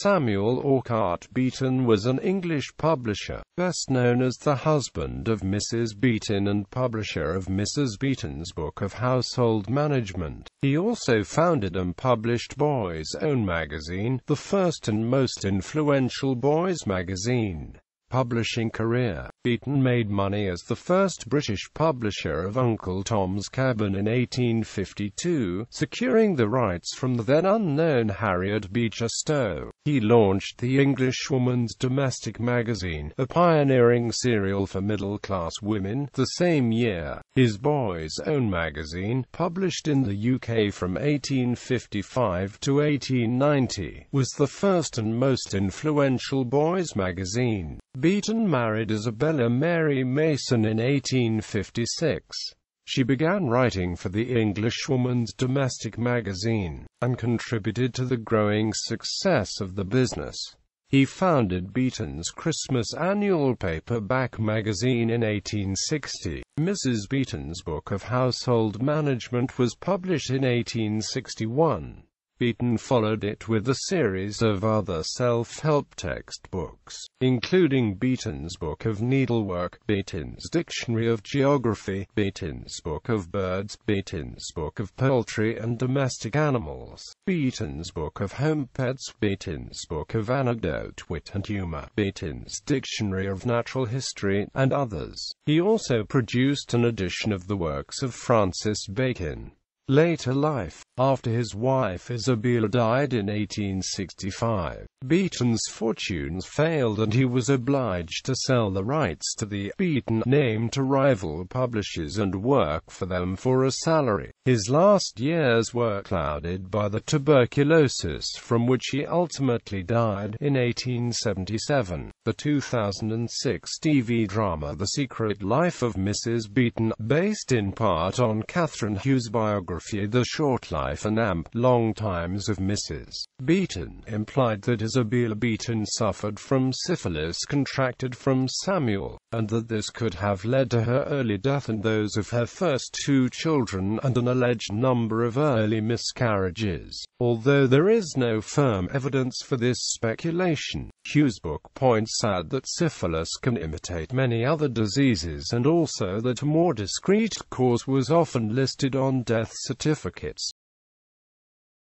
Samuel Orchart Beeton was an English publisher, best known as the husband of Mrs Beeton and publisher of Mrs Beeton's Book of Household Management. He also founded and published Boys' Own magazine, the first and most influential boys' magazine. Publishing career. Beeton made money as the first British publisher of Uncle Tom's Cabin in 1852, securing the rights from the then unknown Harriet Beecher Stowe. He launched the Englishwoman's Domestic Magazine, a pioneering serial for middle-class women, the same year. His Boys' Own magazine, published in the UK from 1855 to 1890, was the first and most influential boys' magazine. Beeton married Isabella Mary Mason in 1856. She began writing for the Englishwoman's Domestic Magazine, and contributed to the growing success of the business. He founded Beeton's Christmas annual paperback magazine in 1860. Mrs Beeton's Book of Household Management was published in 1861. Beeton followed it with a series of other self-help textbooks, including Beeton's Book of Needlework, Beeton's Dictionary of Geography, Beeton's Book of Birds, Beeton's Book of Poultry and Domestic Animals, Beeton's Book of Home Pets, Beeton's Book of Anecdote, Wit and Humor, Beeton's Dictionary of Natural History, and others. He also produced an edition of the works of Francis Bacon. Later life. After his wife Isabella died in 1865, Beeton's fortunes failed and he was obliged to sell the rights to the Beeton name to rival publishers and work for them for a salary. His last years were clouded by the tuberculosis from which he ultimately died in 1877. The 2006 TV drama The Secret Life of Mrs Beeton, based in part on Catherine Hughes' biography The Short Life and Long Times of Mrs Beeton, implied that Isabella Beeton suffered from syphilis contracted from Samuel, and that this could have led to her early death and those of her first two children, and an alleged number of early miscarriages. Although there is no firm evidence for this speculation, Hughes' book points out that syphilis can imitate many other diseases and also that a more discreet cause was often listed on death certificates.